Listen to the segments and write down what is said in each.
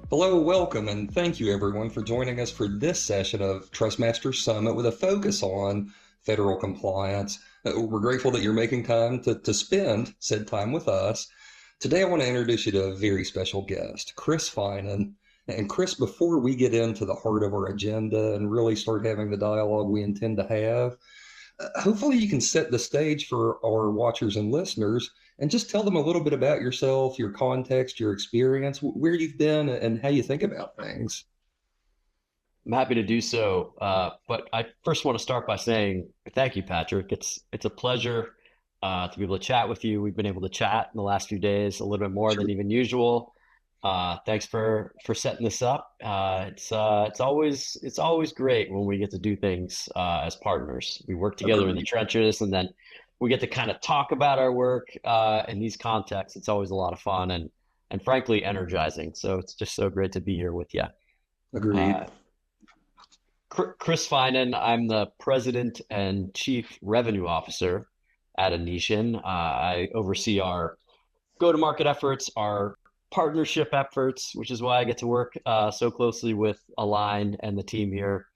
Hello, welcome, and thank you everyone for joining us for this session of TrustMasters Summit with a focus on federal compliance. We're grateful that you're making time to spend said time with us. Today, I want to introduce you to a very special guest, Chris Finan. And Chris, before we get into the heart of our agenda and really start having the dialogue we intend to have, hopefully you can set the stage for our watchers and listeners and just tell them a little bit about yourself, your context, your experience, where you've been, and how you think about things. I'm happy to do so. But I first want to start by saying thank you, Patrick. It's a pleasure to be able to chat with you. We've been able to chat in the last few days a little bit more Sure. than even usual. Thanks for setting this up. It's always great when we get to do things as partners. We work together in the Agreed. trenches, and then we get to kind of talk about our work in these contexts. It's always a lot of fun and frankly energizing. So it's just so great to be here with you. Agreed. Uh, Chris Finan. I'm the president and chief revenue officer at A-LIGN. I oversee our go-to-market efforts, our partnership efforts, which is why I get to work so closely with A-LIGN and the team here.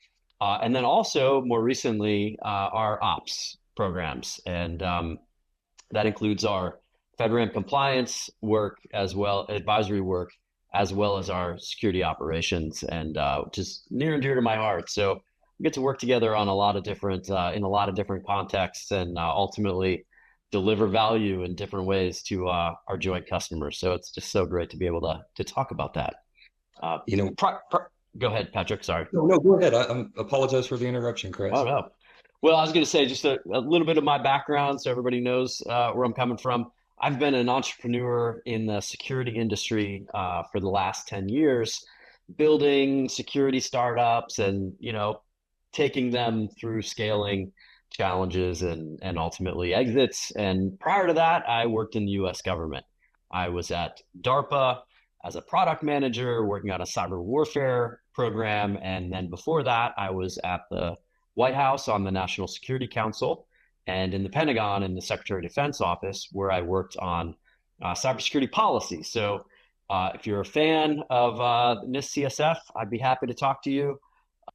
And then also, more recently, our ops programs. And that includes our FedRAMP compliance work as well, advisory work, as well as our security operations, and which is near and dear to my heart. So we get to work together on a lot of different in a lot of different contexts, and ultimately deliver value in different ways to our joint customers. So it's just so great to be able to talk about that. Uh, You know, Go ahead, Patrick. Sorry. no, no, go ahead. I apologize for the interruption, Oh Chris. no. Well, I was going to say just a little bit of my background so everybody knows where I'm coming from. I've been an entrepreneur in the security industry for the last 10 years, building security startups and, taking them through scaling challenges and ultimately exits. And prior to that, I worked in the US government. I was at DARPA as a product manager working on a cyber warfare program. And then before that, I was at the White House on the National Security Council, and in the Pentagon in the Secretary of Defense office, where I worked on cybersecurity policy. So, if you're a fan of NIST CSF, I'd be happy to talk to you.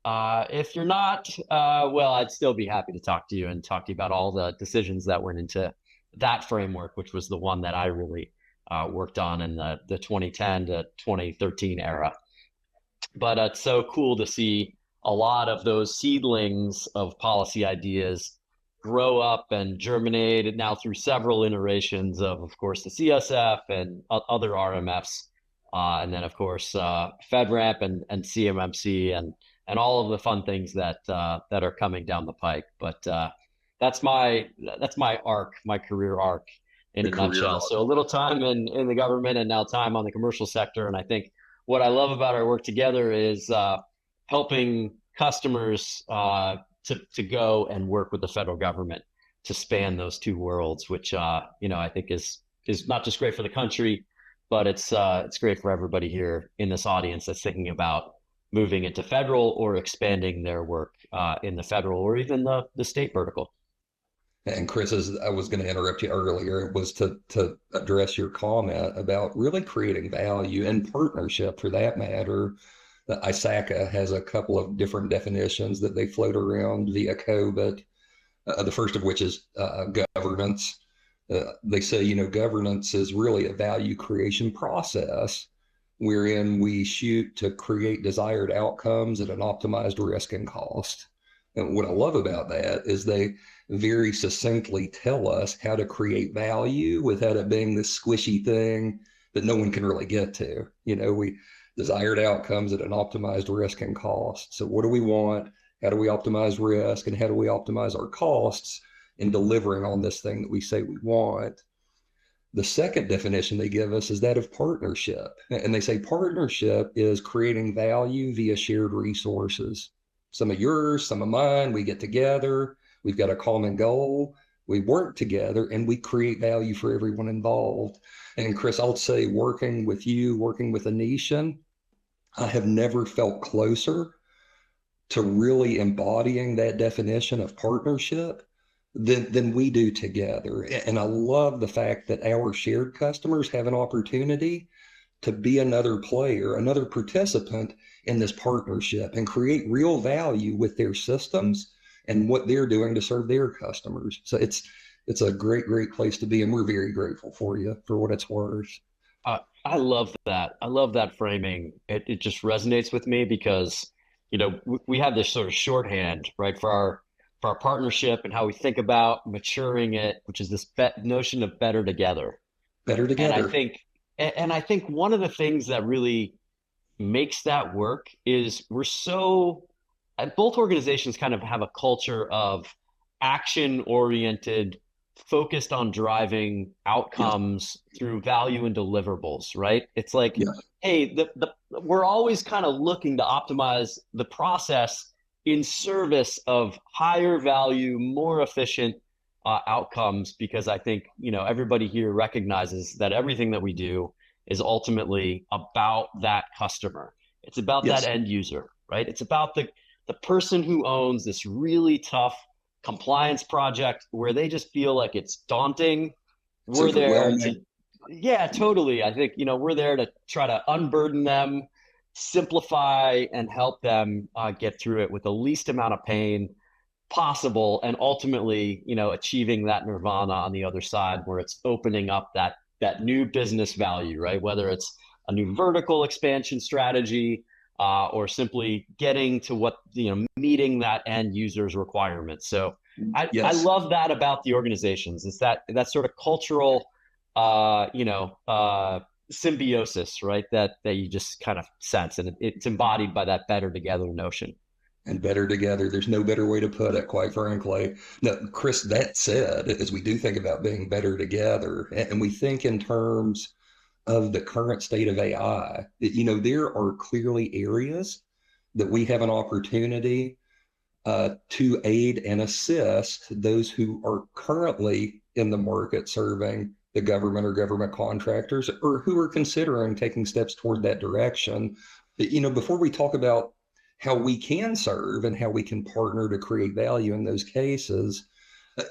If you're not, well, I'd still be happy to talk to you and talk to you about all the decisions that went into that framework, which was the one that I really worked on in the 2010 to 2013 era. But it's so cool to see a lot of those seedlings of policy ideas grow up and germinate, and now through several iterations of course, the CSF and other RMFs, and then of course FedRAMP and CMMC and all of the fun things that are coming down the pike. But that's my arc, my career arc in The a career. nutshell. So a little time in the government and now time on the commercial sector, and I think what I love about our work together is helping customers to go and work with the federal government to span those two worlds, which I think is not just great for the country, but it's great for everybody here in this audience that's thinking about moving into federal or expanding their work in the federal or even the state vertical. And Chris, as I was going to interrupt you earlier, it was to address your comment about really creating value and partnership for that matter. The ISACA has a couple of different definitions that they float around via COBIT, the first of which is governance. They say, governance is really a value creation process wherein we shoot to create desired outcomes at an optimized risk and cost. And what I love about that is they very succinctly tell us how to create value without it being this squishy thing that no one can really get to. We desired outcomes at an optimized risk and cost. So what do we want? How do we optimize risk? And how do we optimize our costs in delivering on this thing that we say we want? The second definition they give us is that of partnership. And they say partnership is creating value via shared resources. Some of yours, some of mine, we get together, we've got a common goal, we work together, and we create value for everyone involved. And Chris, I'll say working with you, working with A-LIGN, I have never felt closer to really embodying that definition of partnership than we do together. And I love the fact that our shared customers have an opportunity to be another player, another participant in this partnership and create real value with their systems and what they're doing to serve their customers. So it's a great, great place to be. And we're very grateful for you for what it's worth. I love that. I love that framing. It just resonates with me because, we have this sort of shorthand, right, for our partnership and how we think about maturing it, which is this notion of better together. Better And I together. think, and I think one of the things that really makes that work is both organizations kind of have a culture of action oriented, focused on driving Yes. outcomes through value and deliverables, right? It's like, Yes. hey, we're always kind of looking to optimize the process in service of higher value, more efficient outcomes, because I think, everybody here recognizes that everything that we do is ultimately about that customer. It's about that Yes. end user, right? It's about the person who owns this really tough compliance project where they just feel like it's daunting. It's We're there to, overwhelming. yeah, totally. I think, we're there to try to unburden them, simplify, and help them get through it with the least amount of pain possible, and ultimately, achieving that nirvana on the other side where it's opening up that new business value, right? Whether it's a new vertical expansion strategy, or simply getting to what, meeting that end user's requirements. So I Yes. love that about the organizations. It's that sort of cultural, symbiosis, right? That you just kind of sense, and it's embodied by that better together notion. And better together. There's no better way to put it, quite frankly. Now, Chris, that said, as we do think about being better together, and we think in terms of the current state of AI, there are clearly areas that we have an opportunity to aid and assist those who are currently in the market serving the government or government contractors, or who are considering taking steps toward that direction. Before we talk about how we can serve and how we can partner to create value in those cases,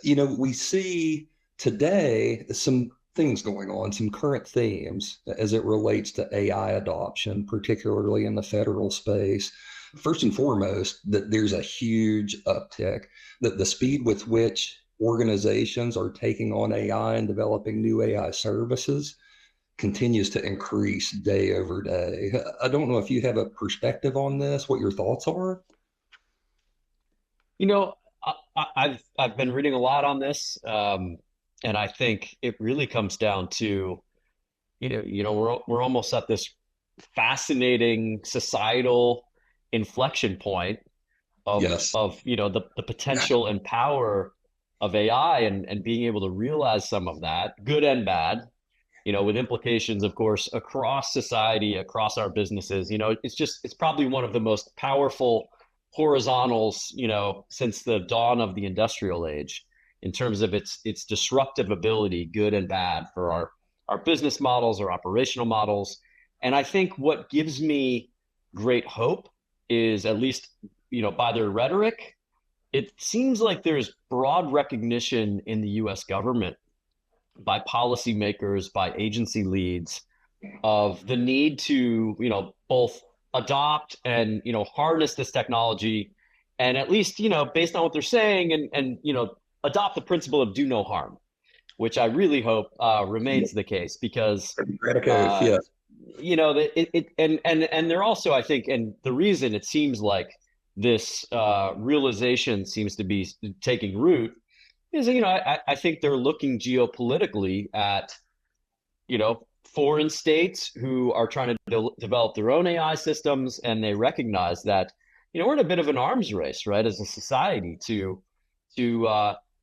we see today some things going on, some current themes as it relates to AI adoption, particularly in the federal space. First and foremost, that there's a huge uptick, that the speed with which organizations are taking on AI and developing new AI services continues to increase day over day. I don't know if you have a perspective on this, what your thoughts are. You know, I've been reading a lot on this, and I think it really comes down to, we're almost at this fascinating societal inflection point Yes. of the potential and power of AI, and being able to realize some of that, good and bad, with implications, of course, across society, across our businesses. It's probably one of the most powerful horizontals, since the dawn of the industrial age, in terms of its disruptive ability, good and bad, for our business models, our operational models. And I think what gives me great hope is, at least, by their rhetoric, it seems like there's broad recognition in the US government, by policymakers, by agency leads, of the need to, both adopt and, harness this technology, and, at least, based on what they're saying, and adopt the principle of do no harm, which I really hope remains the case, because Democratic oath, uh, yes. and they're also, I think, and the reason it seems like this realization seems to be taking root is, I think they're looking geopolitically at, foreign states who are trying to develop their own AI systems, and they recognize that, we're in a bit of an arms race, right, as a society, to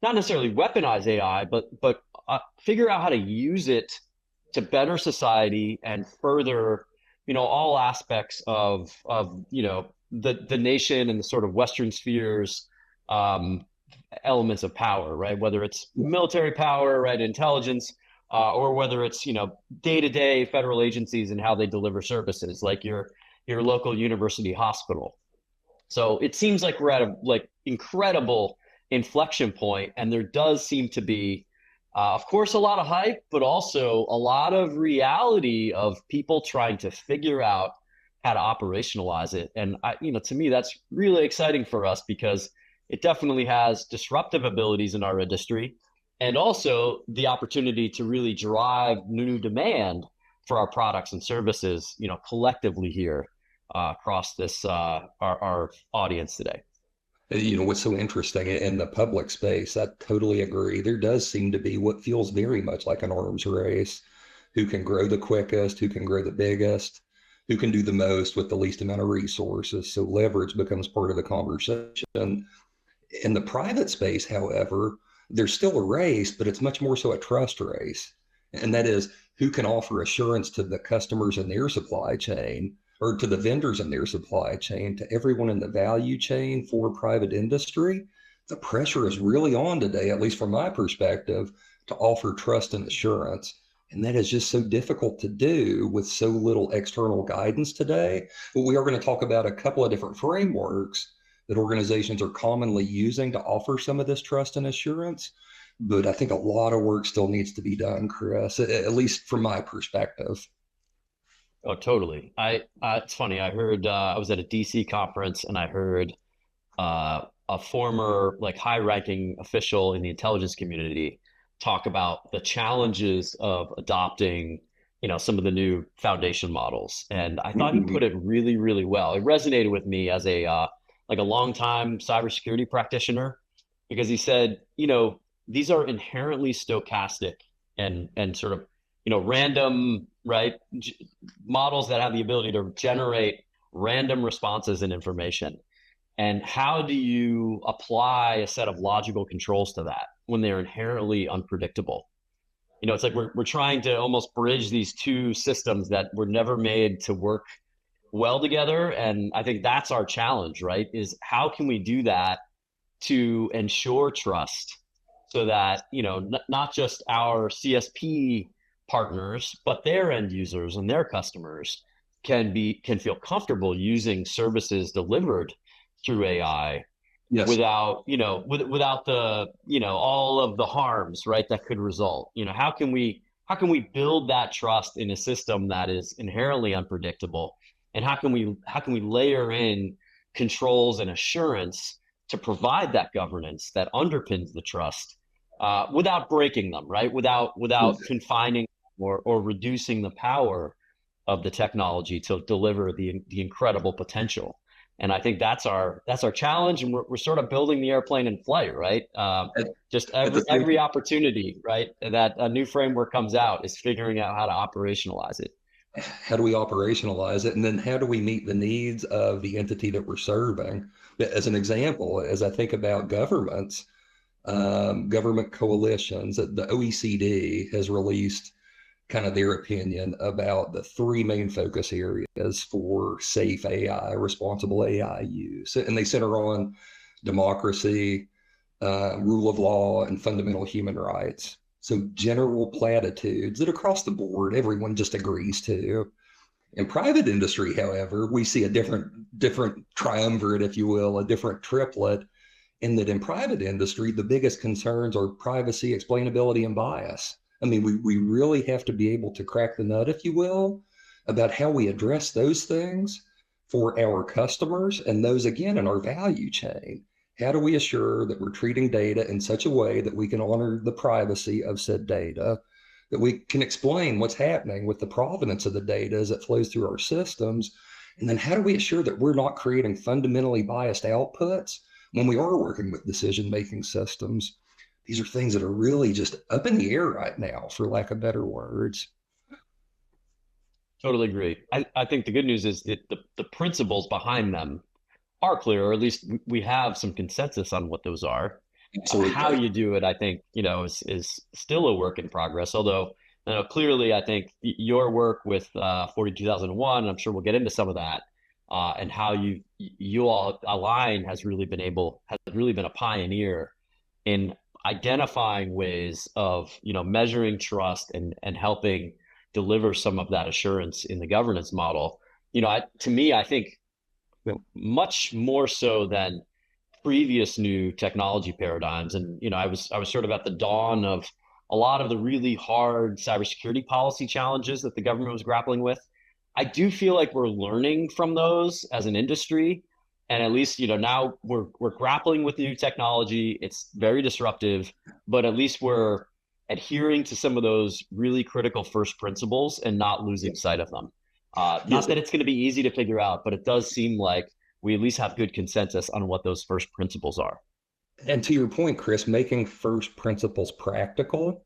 not necessarily weaponize AI, but figure out how to use it to better society and further, all aspects of the nation and the sort of Western spheres, elements of power, right? Whether it's military power, right, intelligence, or whether it's, day-to-day federal agencies and how they deliver services, like your local university hospital. So it seems like we're at a incredible inflection point, and there does seem to be Of course, a lot of hype, but also a lot of reality of people trying to figure out how to operationalize it. And to me, that's really exciting for us because it definitely has disruptive abilities in our industry, and also the opportunity to really drive new demand for our products and services, collectively here across this our audience today. What's so interesting in the public space, I totally agree. There does seem to be what feels very much like an arms race. Who can grow the quickest, who can grow the biggest, who can do the most with the least amount of resources. So leverage becomes part of the conversation. In the private space, however, there's still a race, but it's much more so a trust race. And that is who can offer assurance to the customers in their supply chain or to the vendors in their supply chain, to everyone in the value chain for private industry. The pressure is really on today, at least from my perspective, to offer trust and assurance. And that is just so difficult to do with so little external guidance today. But we are going to talk about a couple of different frameworks that organizations are commonly using to offer some of this trust and assurance. But I think a lot of work still needs to be done, Chris, at least from my perspective. Oh, totally. It's funny. I heard I was at a DC conference and I heard a former like high-ranking official in the intelligence community talk about the challenges of adopting, some of the new foundation models. And I thought he put it really, really well. It resonated with me as a like a longtime cybersecurity practitioner because he said, these are inherently stochastic and sort of, random, right? Models that have the ability to generate random responses and information. And how do you apply a set of logical controls to that when they're inherently unpredictable? It's like we're trying to almost bridge these two systems that were never made to work well together. And I think that's our challenge, right? Is how can we do that to ensure trust so that, not just our CSP partners, but their end users and their customers can feel comfortable using services delivered through AI Yes. without, without the, all of the harms, right, that could result. How can we build that trust in a system that is inherently unpredictable? And how can we layer in controls and assurance to provide that governance that underpins the trust without breaking them, right? Without confining or reducing the power of the technology to deliver the incredible potential. And I think that's our challenge, and we're sort of building the airplane in flight, right? Just every opportunity, right, that a new framework comes out is figuring out how to operationalize it. How do we operationalize it? And then how do we meet the needs of the entity that we're serving? As an example, as I think about governments, government coalitions, the OECD has released kind of their opinion about the three main focus areas for safe AI, responsible AI use. And they center on democracy, rule of law, and fundamental human rights. So general platitudes that across the board, everyone just agrees to. In private industry, however, we see a different triumvirate, if you will, a different triplet, in that in private industry, the biggest concerns are privacy, explainability, and bias. I mean, we really have to be able to crack the nut, if you will, about how we address those things for our customers and those, again, in our value chain. How do we assure that we're treating data in such a way that we can honor the privacy of said data, that we can explain what's happening with the provenance of the data as it flows through our systems? And then how do we assure that we're not creating fundamentally biased outputs when we are working with decision-making systems? These are things that are really just up in the air right now, for lack of better words. Totally agree. I think the good news is that the principles behind them are clear, or at least we have some consensus on what those are. How Absolutely. you do it, I think, is still a work in progress. Although, clearly, I think your work with 42001, I'm sure we'll get into some of that, and how you all A-LIGN has really been a pioneer in identifying ways of measuring trust and helping deliver some of that assurance in the governance model. To me, I think much more so than previous new technology paradigms. And I was sort of at the dawn of a lot of the really hard cybersecurity policy challenges that the government was grappling with. I do feel like we're learning from those as an industry. And at least, now we're grappling with new technology. It's very disruptive, but at least we're adhering to some of those really critical first principles and not losing sight of them. Not Yes. that it's going to be easy to figure out, but it does seem like we at least have good consensus on what those first principles are. And to your point, Chris, making first principles practical.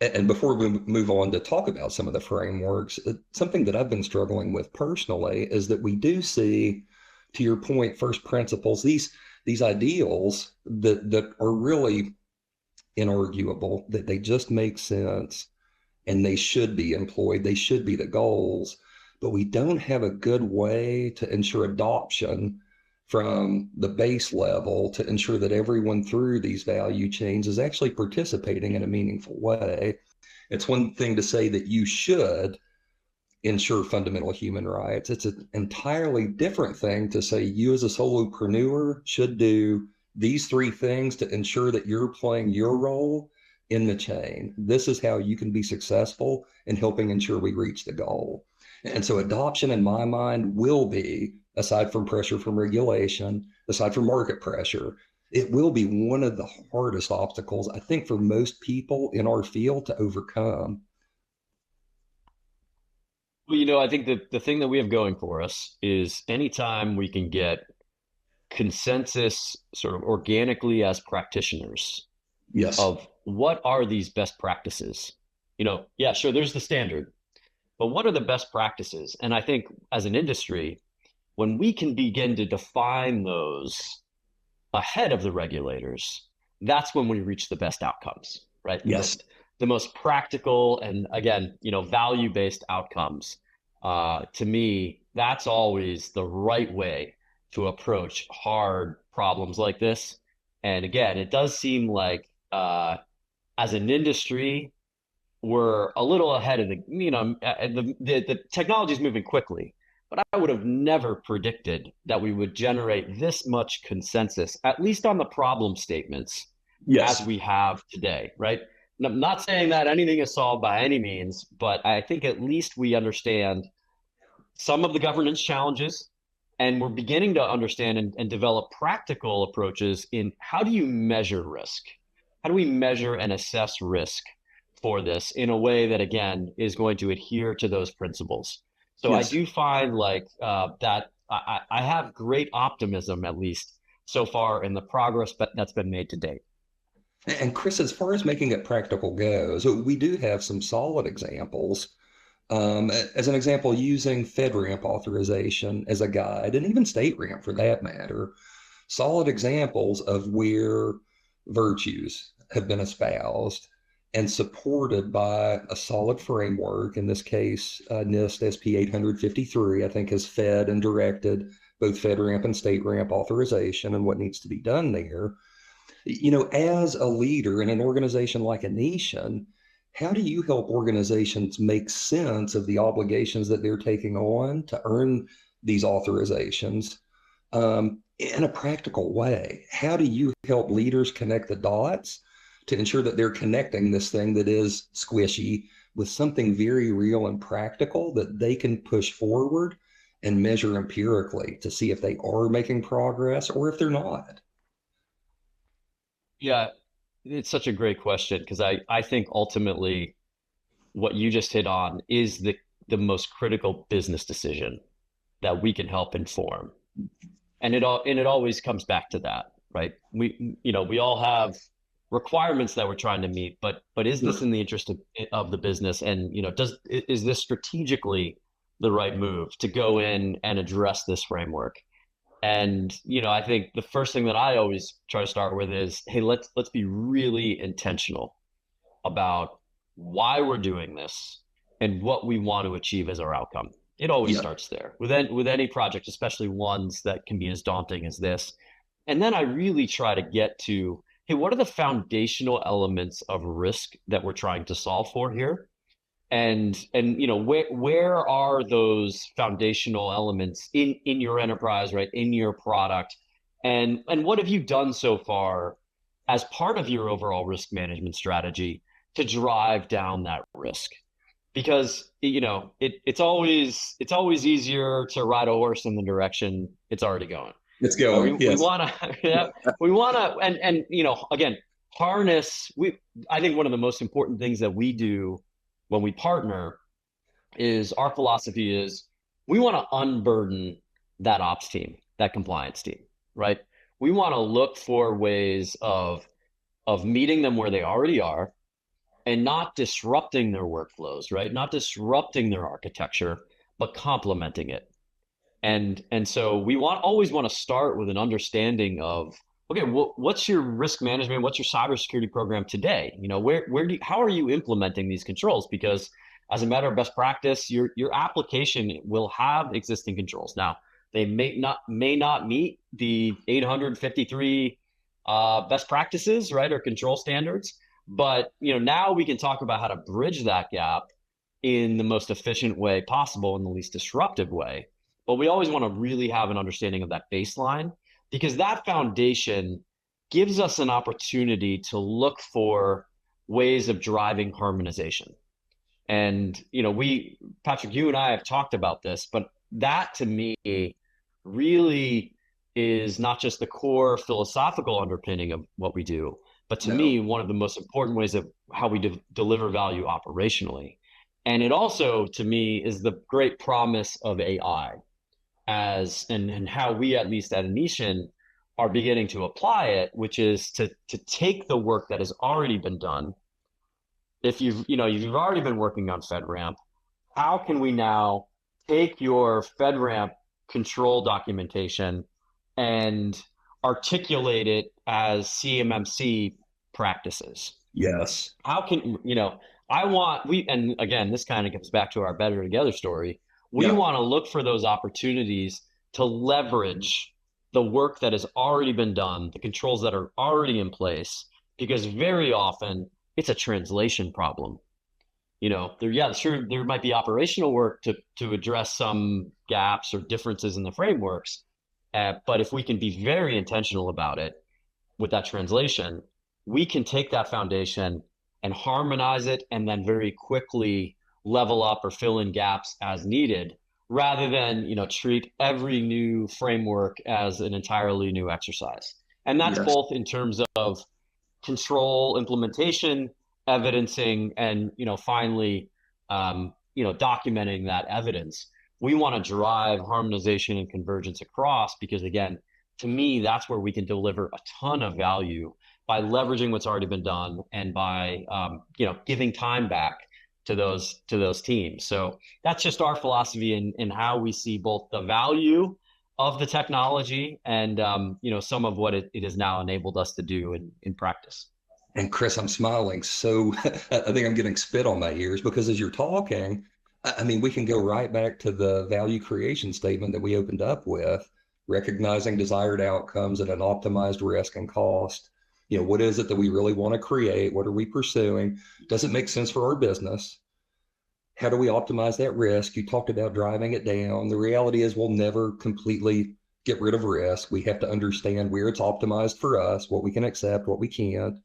And before we move on to talk about some of the frameworks, something that I've been struggling with personally is that we do see, to your point, first principles, these ideals that are really inarguable, that they just make sense and they should be employed, they should be the goals, but we don't have a good way to ensure adoption from the base level to ensure that everyone through these value chains is actually participating in a meaningful way. It's one thing to say that you should ensure fundamental human rights. It's an entirely different thing to say you as a solopreneur should do these three things to ensure that you're playing your role in the chain. This is how you can be successful in helping ensure we reach the goal. And so adoption, in my mind, will be, aside from pressure from regulation, aside from market pressure, it will be one of the hardest obstacles, I think, for most people in our field to overcome. Well, I think that the thing that we have going for us is anytime we can get consensus sort of organically as practitioners Yes. of what are these best practices. Yeah, sure, there's the standard, but what are the best practices? And I think as an industry, when we can begin to define those ahead of the regulators, that's when we reach the best outcomes, right? Yes. The most practical and, again, value-based outcomes. To me, that's always the right way to approach hard problems like this. And again, it does seem like as an industry, we're a little ahead of the technology is moving quickly, but I would have never predicted that we would generate this much consensus, at least on the problem statements, as Yes. we have today, right? And I'm not saying that anything is solved by any means, but I think at least we understand some of the governance challenges, and we're beginning to understand and develop practical approaches in how do you measure risk? How do we measure and assess risk for this in a way that, again, is going to adhere to those principles? So I Yes. do find that I have great optimism, at least so far, in the progress that's been made to date. And Chris, as far as making it practical goes, we do have some solid examples. As an example, using FedRAMP authorization as a guide, and even state ramp for that matter, solid examples of where virtues have been espoused and supported by a solid framework. In this case, NIST SP 853, I think, has fed and directed both FedRAMP and state ramp authorization and what needs to be done there. As a leader in an organization like a nation, how do you help organizations make sense of the obligations that they're taking on to earn these authorizations in a practical way? How do you help leaders connect the dots to ensure that they're connecting this thing that is squishy with something very real and practical that they can push forward and measure empirically to see if they are making progress or if they're not? Yeah, it's such a great question because I think ultimately what you just hit on is the most critical business decision that we can help inform. And it always comes back to that, right? We all have requirements that we're trying to meet, but is this in the interest of the business? And is this strategically the right move to go in and address this framework? And I think the first thing that I always try to start with is, hey, let's be really intentional about why we're doing this and what we want to achieve as our outcome. It always Yeah. starts there with any project, especially ones that can be as daunting as this. And then I really try to get to, hey, what are the foundational elements of risk that we're trying to solve for here? And where are those foundational elements in your enterprise, right, in your product, and what have you done so far as part of your overall risk management strategy to drive down that risk. Because it's always easier to ride a horse in the direction it's already going. It's Right? going. We Yes. want to, yeah, we want to, and again, harness. I think one of the most important things that we do when we partner is our philosophy is we want to unburden that ops team, that compliance team, right? We want to look for ways of meeting them where they already are and not disrupting their workflows, right? Not disrupting their architecture, but complementing it. And so we always want to start with an understanding of, okay, what's your risk management, what's your cybersecurity program today? How are you implementing these controls? Because as a matter of best practice, your application will have existing controls. Now, they may not meet the 853 best practices, right, or control standards, but now we can talk about how to bridge that gap in the most efficient way possible, in the least disruptive way. But we always want to really have an understanding of that baseline, because that foundation gives us an opportunity to look for ways of driving harmonization. And, Patrick, you and I have talked about this, but that to me really is not just the core philosophical underpinning of what we do, but to No. me, one of the most important ways of how we deliver value operationally. And it also, to me, is the great promise of AI and how we, at least at A-LIGN, are beginning to apply it, which is to take the work that has already been done. If you've already been working on FedRAMP, how can we now take your FedRAMP control documentation and articulate it as CMMC practices? Yes. How can, I want, and again, this kind of comes back to our Better Together story. We Yeah. want to look for those opportunities to leverage the work that has already been done, the controls that are already in place, because very often it's a translation problem. Sure, there might be operational work to address some gaps or differences in the frameworks, but if we can be very intentional about it with that translation, we can take that foundation and harmonize it, and then very quickly level up or fill in gaps as needed, rather than treat every new framework as an entirely new exercise. And that's Yes. both in terms of control implementation, evidencing, and finally, documenting that evidence. We want to drive harmonization and convergence across, because again, to me, that's where we can deliver a ton of value by leveraging what's already been done, and by giving time back to those teams. So that's just our philosophy in how we see both the value of the technology and some of what it has now enabled us to do in practice. And Chris, I'm smiling. So I think I'm getting spit on my ears because as you're talking, I mean, we can go right back to the value creation statement that we opened up with, recognizing desired outcomes at an optimized risk and cost. What is it that we really want to create? What are we pursuing? Does it make sense for our business? How do we optimize that risk? You talked about driving it down. The reality is we'll never completely get rid of risk. We have to understand where it's optimized for us, what we can accept, what we can't,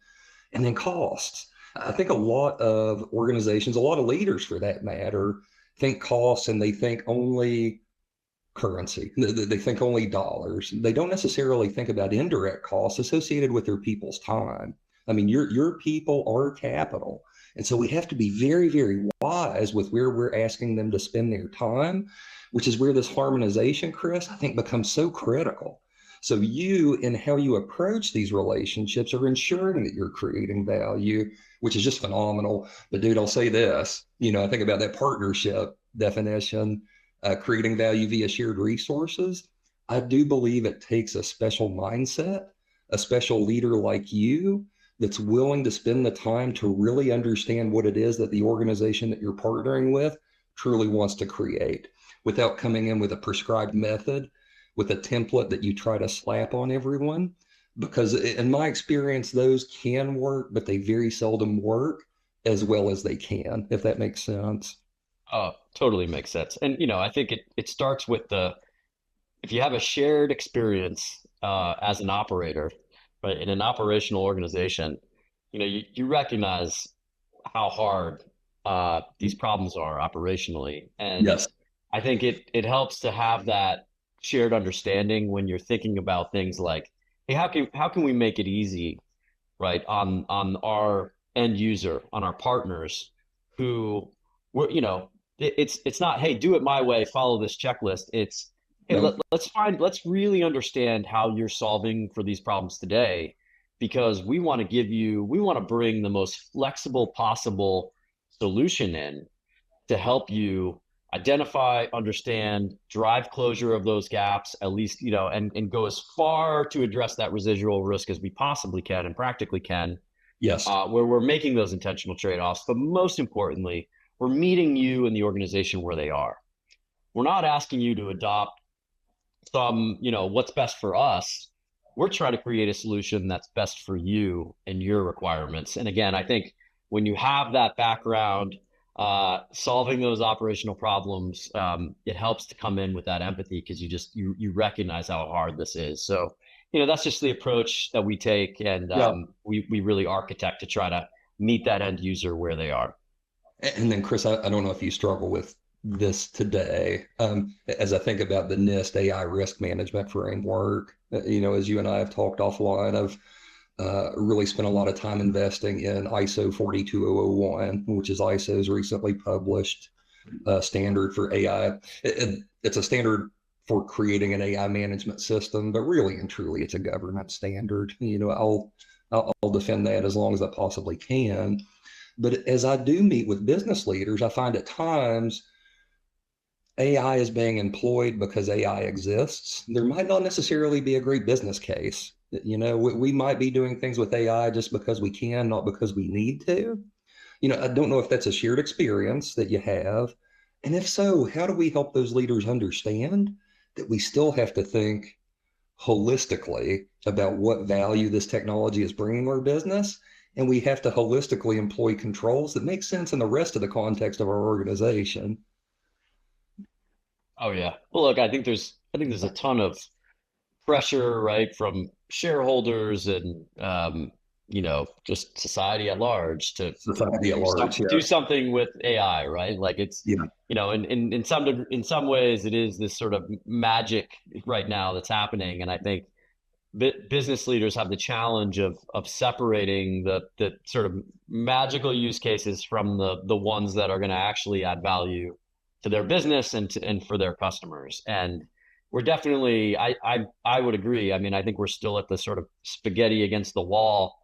and then costs. I think a lot of organizations, a lot of leaders for that matter, think costs and they think only currency. They think only dollars. They don't necessarily think about indirect costs associated with their people's time. I mean, your people are capital. And so we have to be very, very wise with where we're asking them to spend their time, which is where this harmonization, Chris, I think becomes so critical. So you and how you approach these relationships are ensuring that you're creating value, which is just phenomenal. But dude, I'll say this, I think about that partnership definition, creating value via shared resources. I do believe it takes a special mindset, a special leader like you that's willing to spend the time to really understand what it is that the organization that you're partnering with truly wants to create, without coming in with a prescribed method, with a template that you try to slap on everyone. Because in my experience, those can work, but they very seldom work as well as they can, if that makes sense. Oh, totally makes sense. And I think it starts with if you have a shared experience as an operator, right, in an operational organization, you recognize how hard these problems are operationally. And Yes. I think it helps to have that shared understanding when you're thinking about things like, hey, how can we make it easy, right, on our end user, on our partners who we're, it's not, hey, do it my way, follow this checklist. It's, hey, No. let's really understand how you're solving for these problems today, because we want to bring the most flexible possible solution in to help you identify, understand, drive closure of those gaps, at least, and go as far to address that residual risk as we possibly can and practically can, Yes. where we're making those intentional trade-offs. But most importantly, we're meeting you and the organization where they are. We're not asking you to adopt some, what's best for us. We're trying to create a solution that's best for you and your requirements. And again, I think when you have that background, solving those operational problems, it helps to come in with that empathy, because you recognize how hard this is. So, that's just the approach that we take, and Yeah. we really architect to try to meet that end user where they are. And then, Chris, I don't know if you struggle with this today. As I think about the NIST AI risk management framework, as you and I have talked offline, I've really spent a lot of time investing in ISO 42001, which is ISO's recently published standard for AI. It's a standard for creating an AI management system, but really and truly, it's a governance standard. I'll defend that as long as I possibly can. But as I do meet with business leaders, I find at times AI is being employed because AI exists. There might not necessarily be a great business case. We might be doing things with AI just because we can, not because we need to. I don't know if that's a shared experience that you have. And if so, how do we help those leaders understand that we still have to think holistically about what value this technology is bringing our business? And we have to holistically employ controls that make sense in the rest of the context of our organization. Oh yeah. Well, look, I think there's a ton of pressure, right, from shareholders and just society at large to Society at large, do yes. something with AI, right? Like it's, Yeah. in some ways it is this sort of magic right now that's happening, and I think business leaders have the challenge of separating the sort of magical use cases from the ones that are going to actually add value to their business and for their customers. And we're definitely, I would agree. I mean, I think we're still at the sort of spaghetti against the wall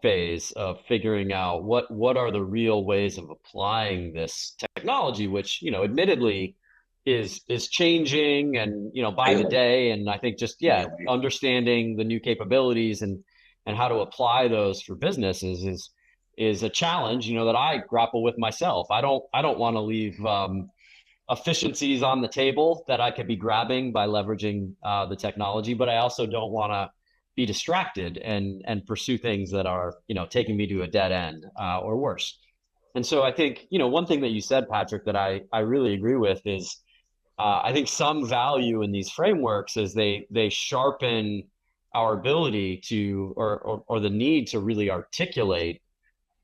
phase of figuring out what are the real ways of applying this technology, which, admittedly is changing, and by the Daily. day. And I think just, yeah, Daily. understanding the new capabilities and how to apply those for businesses is a challenge, that I grapple with myself. I don't want to leave efficiencies on the table that I could be grabbing by leveraging the technology, but I also don't want to be distracted and pursue things that are, taking me to a dead end, or worse. And so I think, one thing that you said, Patrick, that I really agree with is, I think some value in these frameworks is they sharpen our ability to, or the need to really articulate,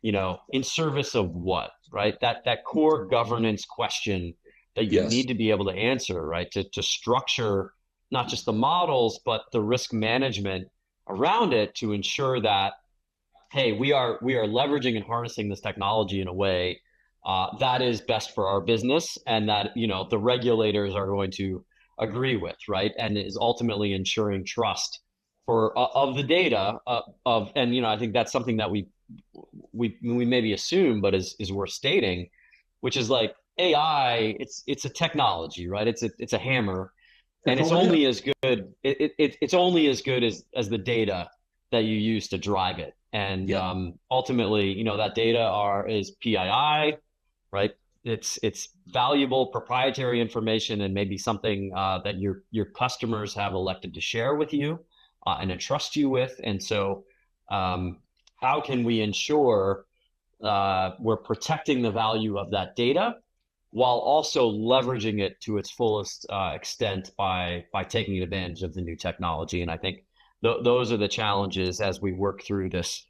in service of what, right? That core governance question that you Yes. need to be able to answer, right? To structure not just the models, but the risk management around it, to ensure that, hey, we are leveraging and harnessing this technology in a way that is best for our business, and that, the regulators are going to agree with, right? And is ultimately ensuring trust for of the data, and I think that's something that we maybe assume, but is worth stating, which is like AI. It's a technology, right? It's a hammer, and That's it's all it is. only as good. It's only as good as the data that you use to drive it. And Yeah. ultimately, that data is PII, right? It's valuable proprietary information, and maybe something that your customers have elected to share with you, and entrust you with. And so, um, how can we ensure we're protecting the value of that data while also leveraging it to its fullest extent by taking advantage of the new technology? And I think those are the challenges as we work through this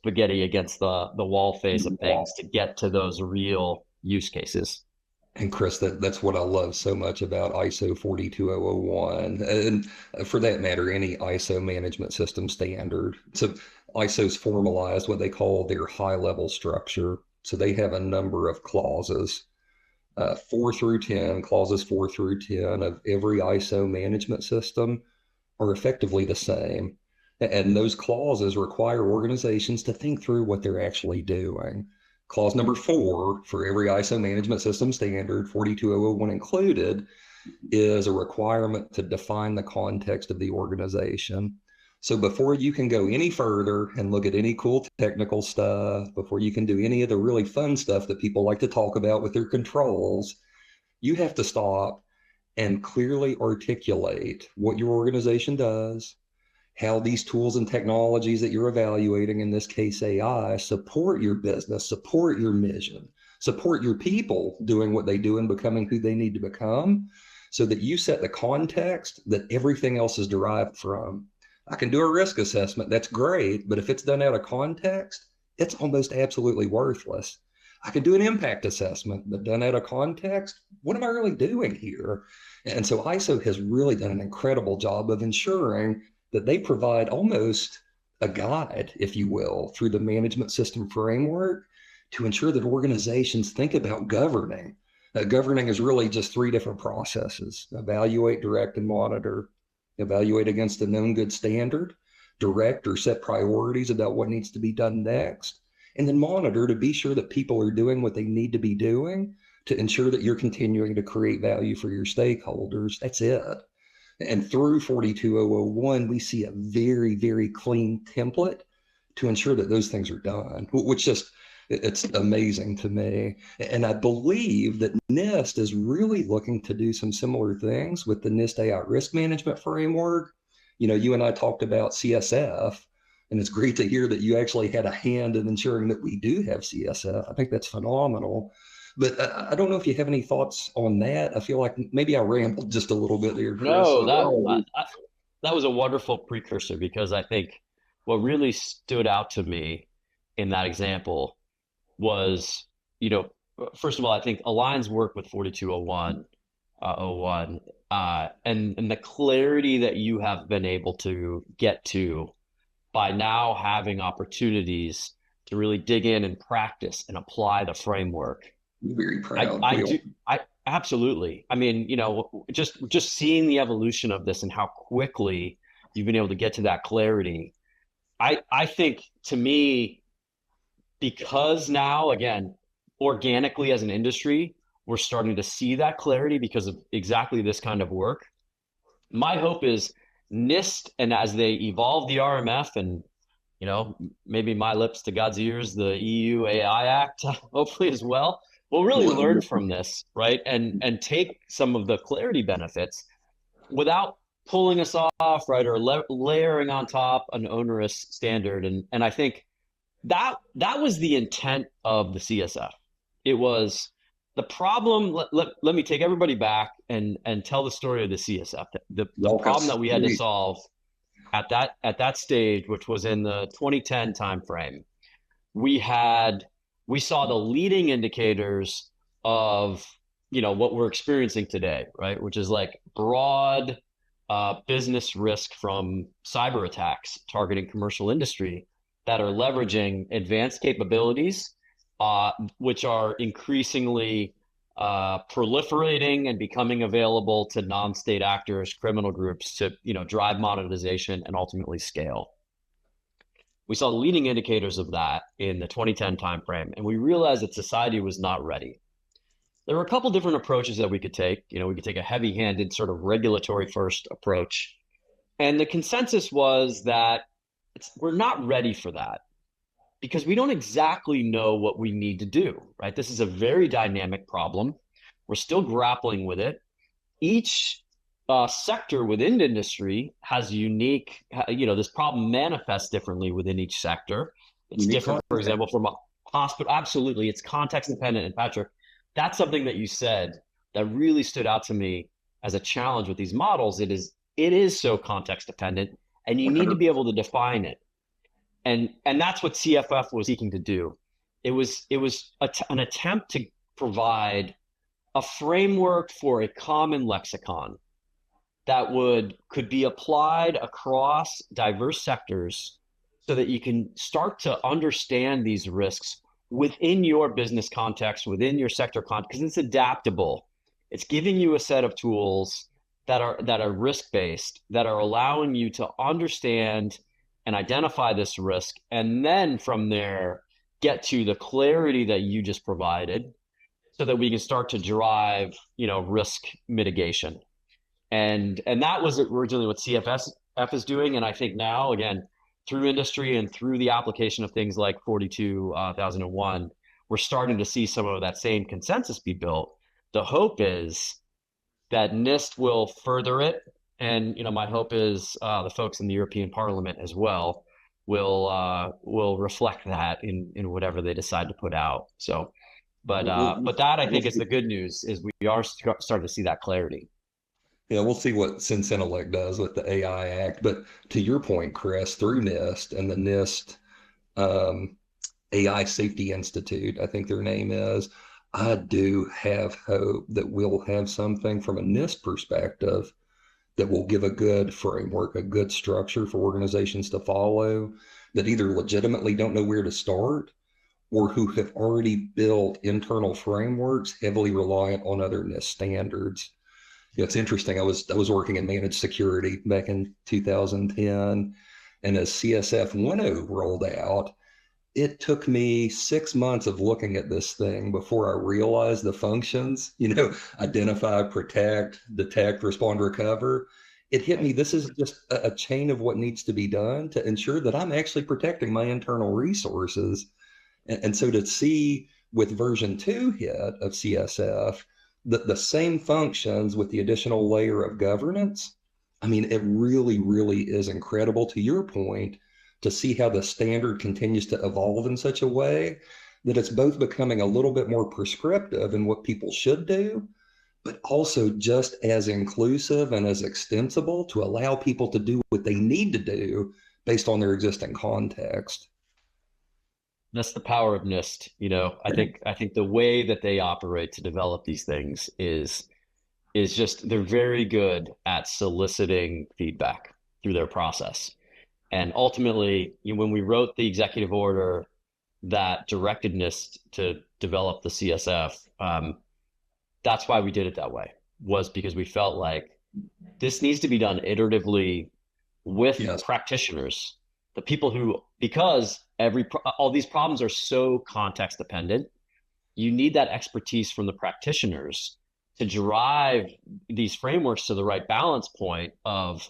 spaghetti against the wall face of things to get to those real use cases. And Chris, that's what I love so much about ISO 42001, and for that matter, any ISO management system standard. So ISO's formalized what they call their high level structure. So they have a number of clauses, 4 through 10, clauses 4 through 10 of every ISO management system are effectively the same. And those clauses require organizations to think through what they're actually doing. Clause number 4 for every ISO management system standard, 42001 included, is a requirement to define the context of the organization. So before you can go any further and look at any cool technical stuff, before you can do any of the really fun stuff that people like to talk about with their controls, you have to stop and clearly articulate what your organization does, how these tools and technologies that you're evaluating, in this case AI, support your business, support your mission, support your people doing what they do and becoming who they need to become, so that you set the context that everything else is derived from. I can do a risk assessment, that's great, but if it's done out of context, it's almost absolutely worthless. I can do an impact assessment, but done out of context, what am I really doing here? And so ISO has really done an incredible job of ensuring that they provide almost a guide, if you will, through the management system framework to ensure that organizations think about governing. Governing is really just 3 different processes: evaluate, direct, and monitor. Evaluate against a known good standard, direct or set priorities about what needs to be done next, and then monitor to be sure that people are doing what they need to be doing to ensure that you're continuing to create value for your stakeholders. That's it. And through 42001, we see a very, very clean template to ensure that those things are done, which just, it's amazing to me. And I believe that NIST is really looking to do some similar things with the NIST AI risk management framework. You know, you and I talked about CSF, and it's great to hear that you actually had a hand in ensuring that we do have CSF. I think that's phenomenal. But I don't know if you have any thoughts on that. I feel like maybe I rambled just a little bit there, Chris. No, that was a wonderful precursor, because I think what really stood out to me in that example was, first of all, I think A-LIGN's work with 4201, and the clarity that you have been able to get to by now having opportunities to really dig in and practice and apply the framework. Very proud. I absolutely. I mean, just seeing the evolution of this and how quickly you've been able to get to that clarity. I think, to me, because now, again, organically as an industry, we're starting to see that clarity because of exactly this kind of work. My hope is NIST, and as they evolve the RMF, and maybe my lips to God's ears, the EU AI Act, hopefully as well, we'll really learn from this, right? And take some of the clarity benefits without pulling us off, right? Or layering on top an onerous standard. And I think that was the intent of the CSF. It was the problem. Let me take everybody back and tell the story of the CSF. The problem that we had to solve at that stage, which was in the 2010 timeframe, we saw the leading indicators of what we're experiencing today, right? Which is like broad business risk from cyber attacks targeting commercial industry that are leveraging advanced capabilities, which are increasingly proliferating and becoming available to non-state actors, criminal groups, to drive monetization and ultimately scale. We saw the leading indicators of that in the 2010 timeframe, and we realized that society was not ready. There were a couple different approaches that we could take. We could take a heavy-handed sort of regulatory first approach. And the consensus was that we're not ready for that because we don't exactly know what we need to do, right? This is a very dynamic problem. We're still grappling with it. Each sector within the industry has unique, this problem manifests differently within each sector. It's different, for example, from a hospital. Absolutely. It's context dependent. And Patrick, that's something that you said that really stood out to me as a challenge with these models. It is so context dependent, and you need to be able to define it. And that's what CFF was seeking to do. It was an attempt to provide a framework for a common lexicon that would could be applied across diverse sectors so that you can start to understand these risks within your business context, within your sector context, because it's adaptable. It's giving you a set of tools that are risk based, that are allowing you to understand and identify this risk, and then from there get to the clarity that you just provided, so that we can start to drive, risk mitigation. And that was originally what CFF is doing. And I think now, again, through industry and through the application of things like 42,001, we're starting to see some of that same consensus be built. The hope is that NIST will further it. And, my hope is the folks in the European Parliament as well will reflect that in whatever they decide to put out. So, but that I think is the good news, is we are starting to see that clarity. Yeah, we'll see what Cincinnati does with the AI Act. But to your point, Chris, through NIST and the NIST AI Safety Institute, I think their name is, I do have hope that we'll have something from a NIST perspective that will give a good framework, a good structure for organizations to follow that either legitimately don't know where to start or who have already built internal frameworks heavily reliant on other NIST standards. It's interesting. I was working in managed security back in 2010, and as CSF 1.0 rolled out, it took me 6 months of looking at this thing before I realized the functions, identify, protect, detect, respond, recover. It hit me. This is just a chain of what needs to be done to ensure that I'm actually protecting my internal resources. And so to see with version 2 hit of CSF, the same functions with the additional layer of governance, I mean, it really, really is incredible, to your point, to see how the standard continues to evolve in such a way that it's both becoming a little bit more prescriptive in what people should do, but also just as inclusive and as extensible to allow people to do what they need to do based on their existing context. That's the power of NIST. I think the way that they operate to develop these things is just, they're very good at soliciting feedback through their process. And ultimately, when we wrote the executive order that directed NIST to develop the CSF, that's why we did it that way, was because we felt like this needs to be done iteratively with Yes. practitioners, the people who, because all these problems are so context dependent, you need that expertise from the practitioners to drive these frameworks to the right balance point of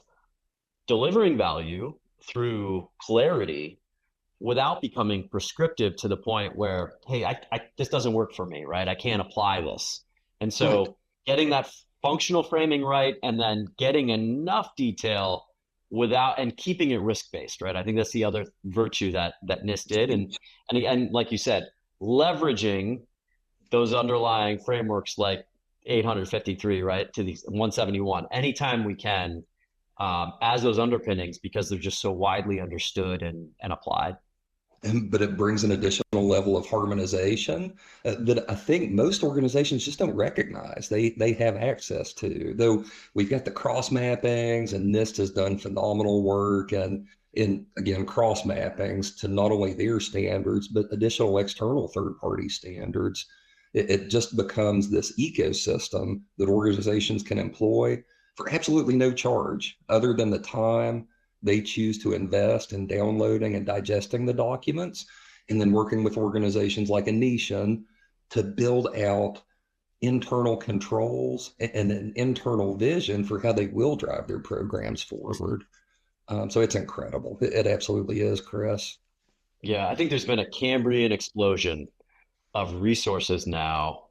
delivering value through clarity without becoming prescriptive to the point where, hey, this doesn't work for me, right? I can't apply this. And Right. so getting that functional framing right, and then getting enough detail without, and keeping it risk based, right? I think that's the other virtue that NIST did. And like you said, leveraging those underlying frameworks like 853, right, to these 171 anytime we can, as those underpinnings, because they're just so widely understood and applied. But it brings an additional level of harmonization that I think most organizations just don't recognize they have access to. Though we've got the cross mappings, and NIST has done phenomenal work and in again cross mappings to not only their standards but additional external third party standards. It just becomes this ecosystem that organizations can employ for absolutely no charge other than the time they choose to invest in downloading and digesting the documents, and then working with organizations like Anishon to build out internal controls and an internal vision for how they will drive their programs forward. So it's incredible. It absolutely is, Chris. Yeah, I think there's been a Cambrian explosion of resources now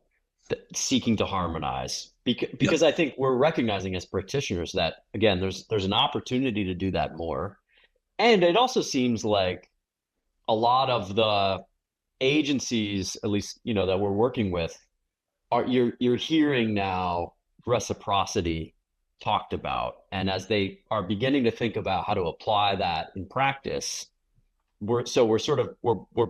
seeking to harmonize, Yep. because I think we're recognizing as practitioners that, again, there's an opportunity to do that more. And it also seems like a lot of the agencies, at least, that we're working with, are you're hearing now reciprocity talked about. And as they are beginning to think about how to apply that in practice, we're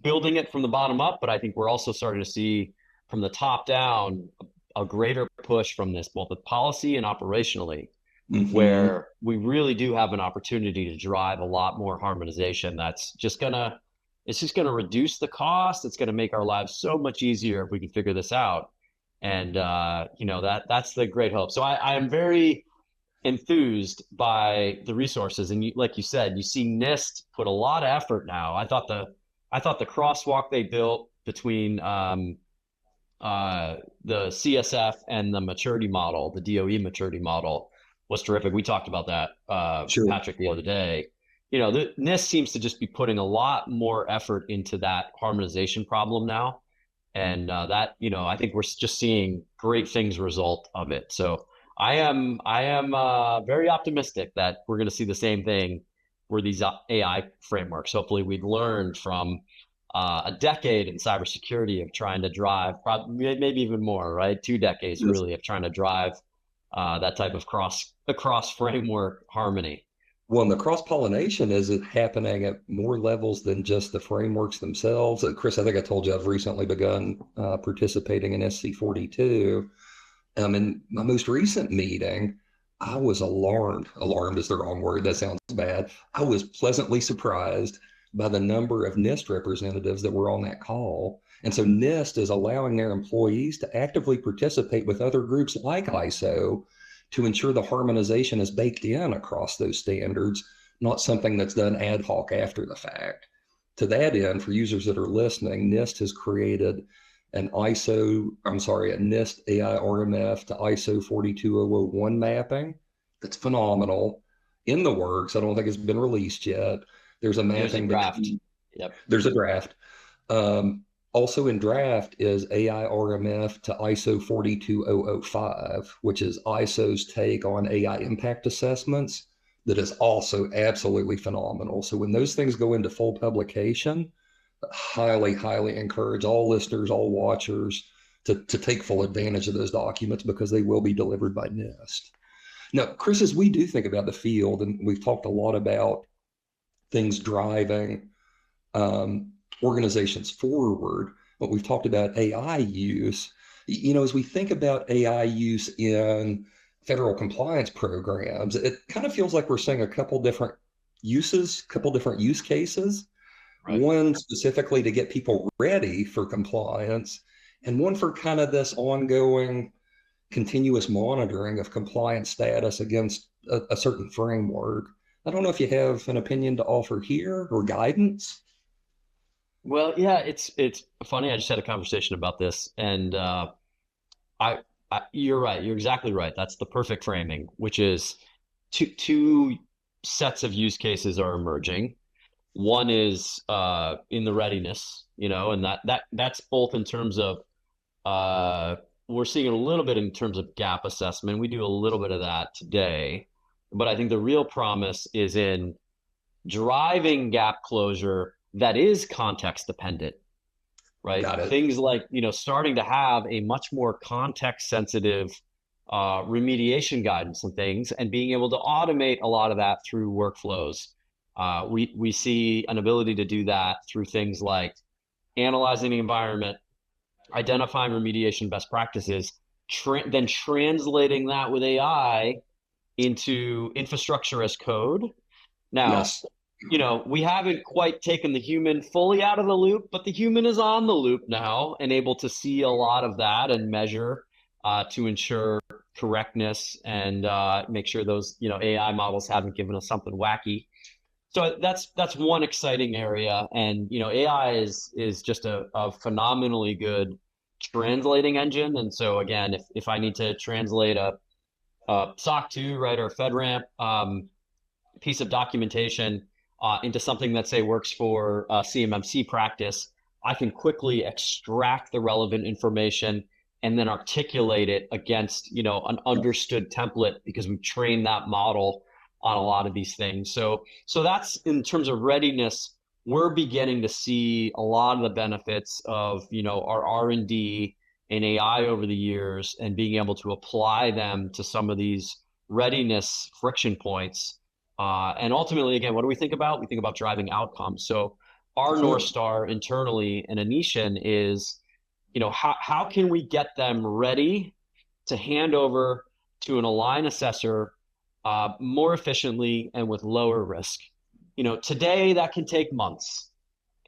building it from the bottom up, but I think we're also starting to see from the top down a greater push from this, both with policy and operationally, Hmm. where we really do have an opportunity to drive a lot more harmonization. It's just gonna reduce the cost. It's gonna make our lives so much easier if we can figure this out. And that's the great hope. So I am very enthused by the resources. And like you said, you see NIST put a lot of effort now. I thought the crosswalk they built between the CSF and the maturity model, the DOE maturity model, was terrific. We talked about that, Sure. Patrick, the other day. The NIST seems to just be putting a lot more effort into that harmonization problem now. And I think we're just seeing great things result of it. So I am very optimistic that we're going to see the same thing where these AI frameworks. Hopefully, we've learned from a decade in cybersecurity of trying to drive, probably maybe even more, right? 2 decades Yes. really of trying to drive that type of cross framework harmony. Well, and the cross pollination is it happening at more levels than just the frameworks themselves. Chris, I think I told you I've recently begun participating in SC42. In my most recent meeting, I was alarmed. Alarmed is the wrong word. That sounds bad. I was pleasantly surprised by the number of NIST representatives that were on that call. And so NIST is allowing their employees to actively participate with other groups like ISO to ensure the harmonization is baked in across those standards, not something that's done ad hoc after the fact. To that end, for users that are listening, NIST has created a NIST AI RMF to ISO 42001 mapping that's phenomenal, in the works. I don't think it's been released yet. There's a There's a mapping draft. between, Yep. there's a draft. Um, Also in draft is AI RMF to ISO 42005, which is ISO's take on AI impact assessments, that is also absolutely phenomenal. So when those things go into full publication, highly, highly encourage all listeners, all watchers to take full advantage of those documents because they will be delivered by NIST. Now, Chris, as we do think about the field, and we've talked a lot about things driving um, organizations forward, but we've talked about AI use. As we think about AI use in federal compliance programs, it kind of feels like we're seeing a couple different uses, couple different use cases. Right. One specifically to get people ready for compliance, and one for kind of this ongoing continuous monitoring of compliance status against a certain framework. I don't know if you have an opinion to offer here or guidance. Well, yeah, it's funny. I just had a conversation about this, and I, you're right. You're exactly right. That's the perfect framing, which is two sets of use cases are emerging. One is in the readiness, and that's both in terms of uh, we're seeing a little bit in terms of gap assessment. We do a little bit of that today, but I think the real promise is in driving gap closure that is context dependent, right? Got it. Things like, starting to have a much more context sensitive remediation guidance and things, and being able to automate a lot of that through workflows. We see an ability to do that through things like analyzing the environment, identifying remediation best practices, then translating that with AI into infrastructure as code. Now, Yes. we haven't quite taken the human fully out of the loop, but the human is on the loop now and able to see a lot of that and measure to ensure correctness and make sure those AI models haven't given us something wacky. So that's one exciting area, and AI is just a phenomenally good translating engine. And so again, if I need to translate a SOC 2, right, or a FedRAMP piece of documentation into something that say works for CMMC practice, I can quickly extract the relevant information and then articulate it against an understood template because we've trained that model on a lot of these things. So that's in terms of readiness. We're beginning to see a lot of the benefits of our R&D in AI over the years and being able to apply them to some of these readiness friction points And ultimately, again, what do we think about? We think about driving outcomes. So our North Sure. Star internally in Anishan is, how can we get them ready to hand over to an A-LIGN assessor more efficiently and with lower risk? Today that can take months.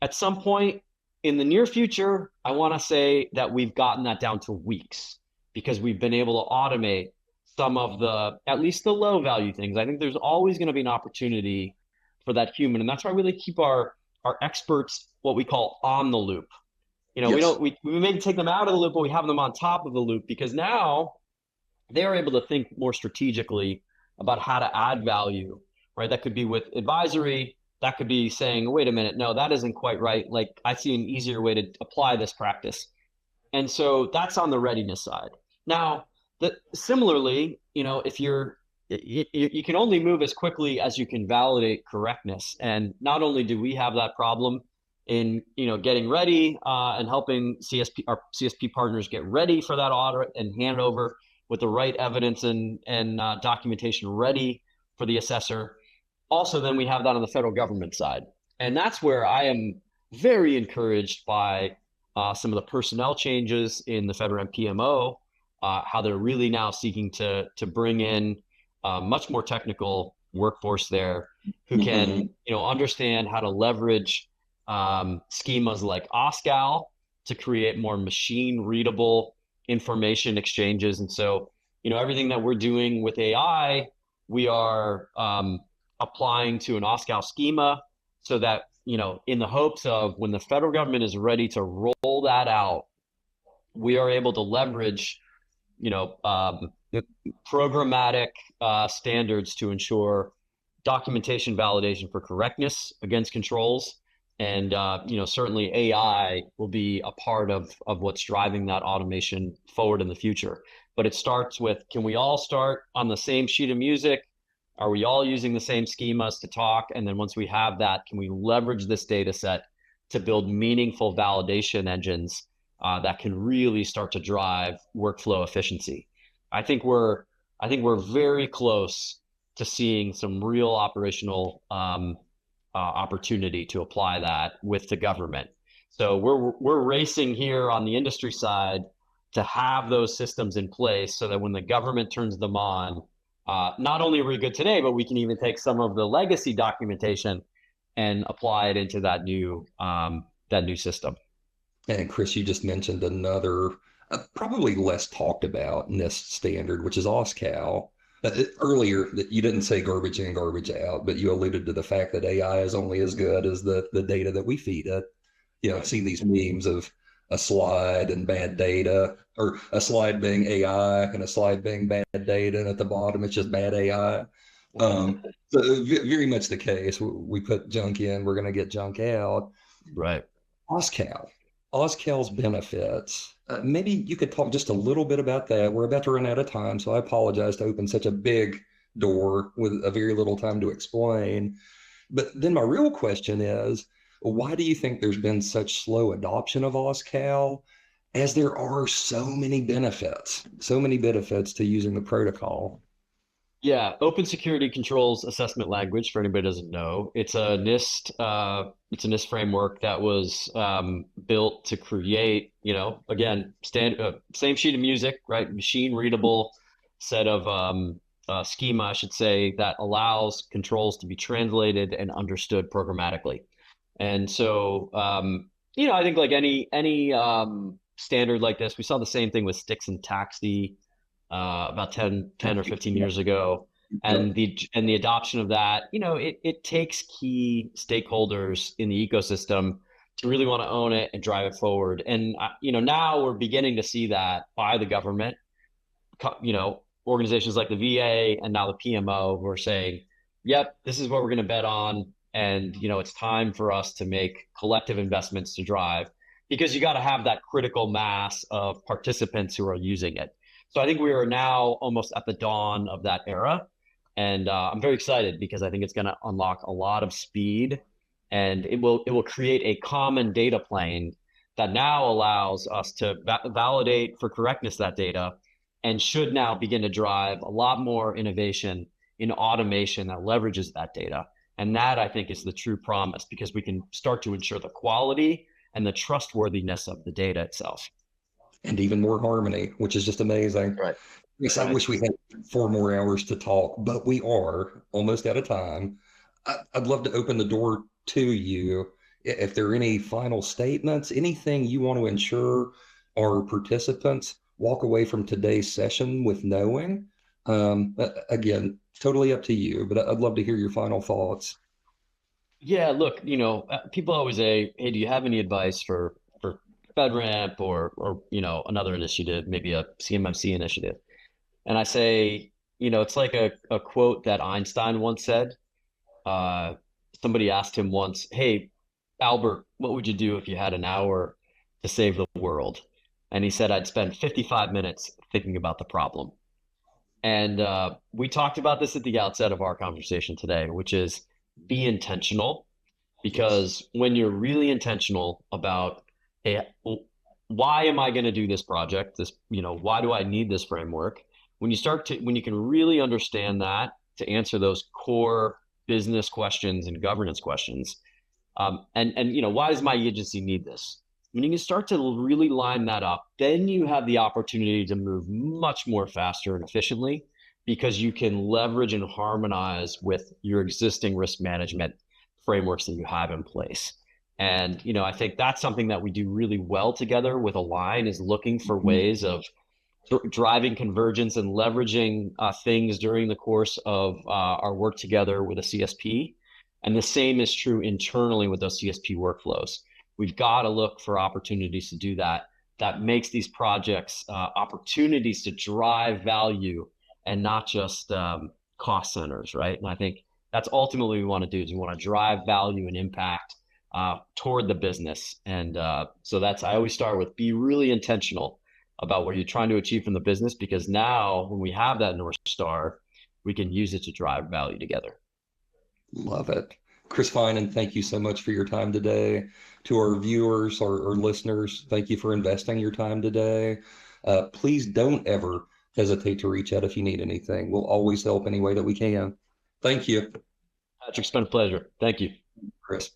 At some point in the near future, I want to say that we've gotten that down to weeks because we've been able to automate some of the, at least the low value things. I think there's always going to be an opportunity for that human. And that's why we really keep our experts, what we call on the loop. We Yes. don't, we maybe take them out of the loop, but we have them on top of the loop because now they are able to think more strategically about how to add value, right? That could be with advisory. That could be saying, wait a minute, no, that isn't quite right. Like I see an easier way to apply this practice. And so that's on the readiness side. Now, similarly, if you can only move as quickly as you can validate correctness. And not only do we have that problem in getting ready and helping our CSP partners get ready for that audit and hand over with the right evidence and documentation ready for the assessor. Also, then we have that on the federal government side, and that's where I am very encouraged by some of the personnel changes in the federal PMO, how they're really now seeking to bring in much more technical workforce there who can understand how to leverage schemas like OSCAL to create more machine readable information exchanges. And so, everything that we're doing with AI, we are applying to an OSCAL schema so that, in the hopes of when the federal government is ready to roll that out, we are able to leverage, programmatic standards to ensure documentation validation for correctness against controls. And certainly AI will be a part of what's driving that automation forward in the future. But it starts with, can we all start on the same sheet of music? Are we all using the same schemas to talk? And then once we have that, can we leverage this data set to build meaningful validation engines that can really start to drive workflow efficiency? I think we're very close to seeing some real operational opportunity to apply that with the government. So we're racing here on the industry side to have those systems in place so that when the government turns them on, not only are we good today, but we can even take some of the legacy documentation and apply it into that new system. And Chris, you just mentioned another, probably less talked about NIST standard, which is OSCAL. Earlier, that you didn't say garbage in, garbage out, but you alluded to the fact that AI is only as good as the data that we feed it. I've seen these memes of a slide and bad data, or a slide being AI and a slide being bad data, and at the bottom it's just bad AI. So very much the case. We put junk in, we're going to get junk out. Right. OSCAL, OSCAL's benefits. Maybe you could talk just a little bit about that. We're about to run out of time, so I apologize to open such a big door with a very little time to explain. But then my real question is, why do you think there's been such slow adoption of OSCAL, as there are so many benefits to using the protocol? Yeah, Open Security Controls Assessment Language, for anybody who doesn't know, it's a NIST framework that was built to create, again, same sheet of music, right? Machine readable set of schema, I should say, that allows controls to be translated and understood programmatically. And so, I think like any standard like this, we saw the same thing with sticks and taxi about 10 or 15 years ago. And the adoption of that, it takes key stakeholders in the ecosystem to really want to own it and drive it forward. And now we're beginning to see that by the government, organizations like the VA and now the PMO who are saying, yep, this is what we're going to bet on. And it's time for us to make collective investments to drive, because you got to have that critical mass of participants who are using it. So I think we are now almost at the dawn of that era. And I'm very excited because I think it's going to unlock a lot of speed, and it will create a common data plane that now allows us to validate for correctness that data, and should now begin to drive a lot more innovation in automation that leverages that data. And that, I think, is the true promise, because we can start to ensure the quality and the trustworthiness of the data itself. And even more harmony, which is just amazing. Right. Yes, I wish we had 4 more hours to talk, but we are almost out of time. I'd love to open the door to you. If there are any final statements, anything you want to ensure our participants walk away from today's session with knowing, again, totally up to you, but I'd love to hear your final thoughts. Yeah, look, people always say, "Hey, do you have any advice for FedRAMP or another initiative, maybe a CMMC initiative?" And I say, it's like a quote that Einstein once said. Uh, Somebody asked him once, "Hey, Albert, what would you do if you had an hour to save the world?" And he said, "I'd spend 55 minutes thinking about the problem." And we talked about this at the outset of our conversation today, which is be intentional. Because when you're really intentional about, hey, why am I going to do this project? Why do I need this framework? When you can really understand that to answer those core business questions and governance questions, and why does my agency need this? When you can start to really line that up, then you have the opportunity to move much more faster and efficiently, because you can leverage and harmonize with your existing risk management frameworks that you have in place. And I think that's something that we do really well together with A-LIGN, is looking for ways of driving convergence and leveraging things during the course of our work together with a CSP. And the same is true internally with those CSP workflows. We've got to look for opportunities to do that. That makes these projects opportunities to drive value and not just cost centers, right? And I think that's ultimately what we want to do, is we want to drive value and impact toward the business. And so I always start with, be really intentional about what you're trying to achieve from the business, because now when we have that North Star, we can use it to drive value together. Love it. Chris Finan, thank you so much for your time today. To our viewers, our listeners, thank you for investing your time today. Please don't ever hesitate to reach out if you need anything. We'll always help any way that we can. Thank you. Patrick, it's been a pleasure. Thank you. Chris.